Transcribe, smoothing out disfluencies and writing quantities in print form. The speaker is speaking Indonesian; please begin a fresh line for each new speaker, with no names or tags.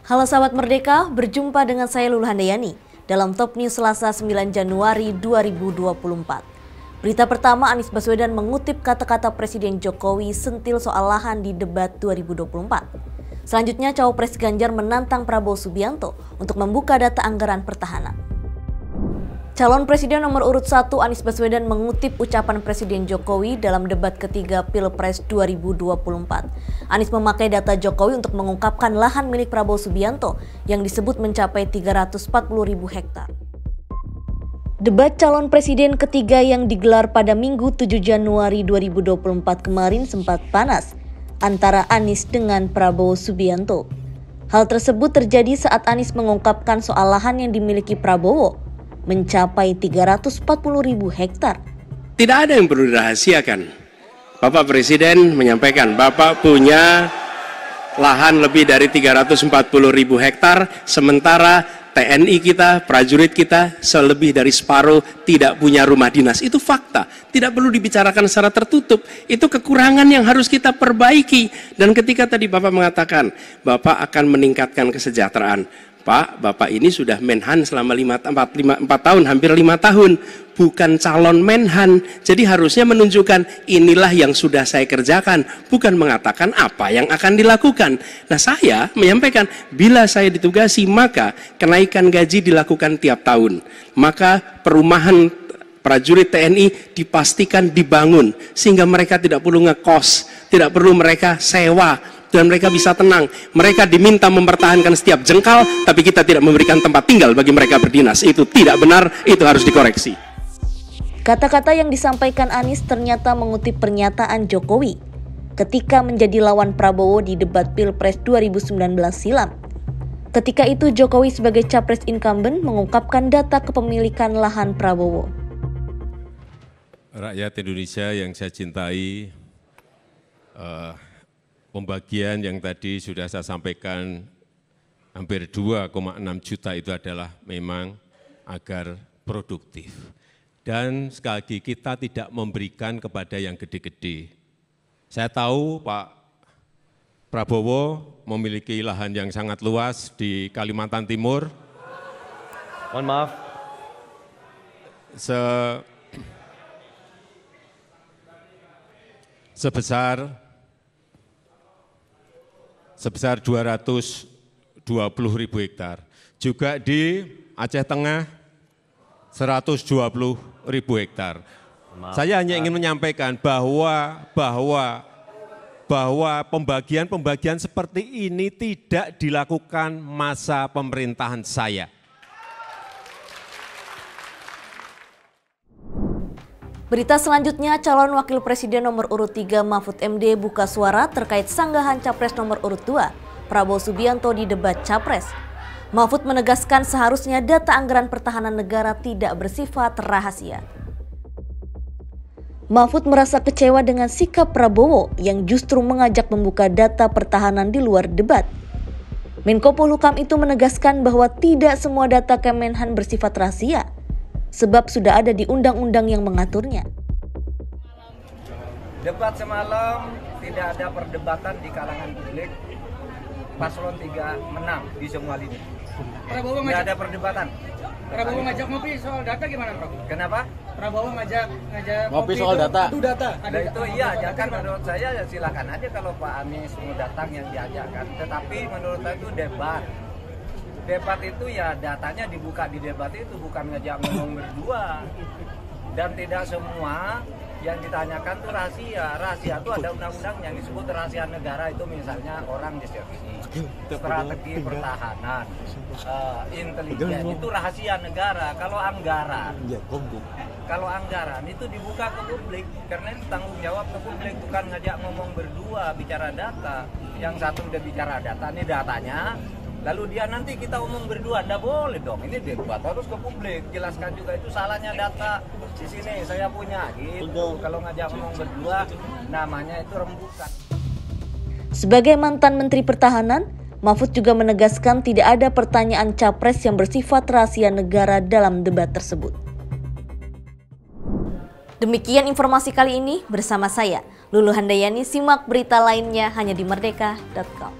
Halo sahabat Merdeka, berjumpa dengan saya Lulu Handayani dalam Top News Selasa 9 Januari 2024. Berita pertama, Anies Baswedan mengutip kata-kata Presiden Jokowi sentil soal lahan di debat 2024. Selanjutnya, Cawapres Ganjar menantang Prabowo Subianto untuk membuka data anggaran pertahanan. Calon Presiden nomor urut 1 Anies Baswedan mengutip ucapan Presiden Jokowi dalam debat ketiga Pilpres 2024. Anies memakai data Jokowi untuk mengungkapkan lahan milik Prabowo Subianto yang disebut mencapai 340.000 hektar. Debat calon presiden ketiga yang digelar pada Minggu 7 Januari 2024 kemarin sempat panas antara Anies dengan Prabowo Subianto. Hal tersebut terjadi saat Anies mengungkapkan soal lahan yang dimiliki Prabowo mencapai 340.000 hektar.
Tidak ada yang perlu dirahasiakan. Bapak Presiden menyampaikan, Bapak punya lahan lebih dari 340.000 hektar, sementara TNI kita, prajurit kita, selebih dari separuh tidak punya rumah dinas. Itu fakta, tidak perlu dibicarakan secara tertutup. Itu kekurangan yang harus kita perbaiki. Dan ketika tadi Bapak mengatakan, Bapak akan meningkatkan kesejahteraan. Pak, Bapak ini sudah Menhan selama 4 tahun, hampir 5 tahun. Bukan calon Menhan. Jadi harusnya menunjukkan inilah yang sudah saya kerjakan. Bukan mengatakan apa yang akan dilakukan. Nah, saya menyampaikan, bila saya ditugasi, maka kenaikan gaji dilakukan tiap tahun. Maka perumahan prajurit TNI dipastikan dibangun. Sehingga mereka tidak perlu ngekos, tidak perlu mereka sewa. Dan mereka bisa tenang. Mereka diminta mempertahankan setiap jengkal, tapi kita tidak memberikan tempat tinggal bagi mereka berdinas. Itu tidak benar, itu harus dikoreksi.
Kata-kata yang disampaikan Anies ternyata mengutip pernyataan Jokowi ketika menjadi lawan Prabowo di debat Pilpres 2019 silam. Ketika itu Jokowi sebagai capres incumbent mengungkapkan data kepemilikan lahan Prabowo.
Rakyat Indonesia yang saya cintai, pembagian yang tadi sudah saya sampaikan hampir 2,6 juta itu adalah memang agar produktif. Dan sekali lagi kita tidak memberikan kepada yang gede-gede. Saya tahu Pak Prabowo memiliki lahan yang sangat luas di Kalimantan Timur.
Mohon maaf.
Sebesar 220.000 hektar. Juga di Aceh Tengah 120.000 hektar. Saya hanya ingin menyampaikan bahwa pembagian seperti ini tidak dilakukan masa pemerintahan saya.
Berita selanjutnya, calon wakil presiden nomor urut 3 Mahfud MD buka suara terkait sanggahan capres nomor urut 2 Prabowo Subianto di debat capres. Mahfud menegaskan seharusnya data anggaran pertahanan negara tidak bersifat rahasia. Mahfud merasa kecewa dengan sikap Prabowo yang justru mengajak membuka data pertahanan di luar debat. Menko Polhukam itu menegaskan bahwa tidak semua data Kemenhan bersifat rahasia, sebab sudah ada di undang-undang yang mengaturnya.
Debat semalam tidak ada perdebatan di kalangan publik. Paslon 3 menang di semua lini. Tidak ada perdebatan.
Prabowo ngajak ngopi soal data gimana, Bro?
Kenapa?
Prabowo ngajak
ngopi soal data.
Itu data.
Nah, itu iya, ya kan menurut saya ya silakan aja kalau Pak Anies mau datang yang diajakkan. Tetapi menurut saya itu debat. Debat itu ya datanya dibuka di debat itu, bukan ngajak ngomong berdua. Dan tidak semua yang ditanyakan itu rahasia. Rahasia itu ada undang-undang yang disebut rahasia negara, itu misalnya orang diskresi, strategi pertahanan, intelijen, itu rahasia negara. Kalau anggaran itu dibuka ke publik, karena itu tanggung jawab ke publik, bukan ngajak ngomong berdua bicara data. Yang satu udah bicara data, ini datanya. Lalu dia nanti kita umum berdua, enggak boleh dong. Ini debat harus ke publik, jelaskan juga itu salahnya data. Di sini saya punya gitu. Kalau ngajak ngomong berdua, namanya itu rembukan.
Sebagai mantan Menteri Pertahanan, Mahfud juga menegaskan tidak ada pertanyaan capres yang bersifat rahasia negara dalam debat tersebut. Demikian informasi kali ini bersama saya, Lulu Handayani. Simak berita lainnya hanya di merdeka.com.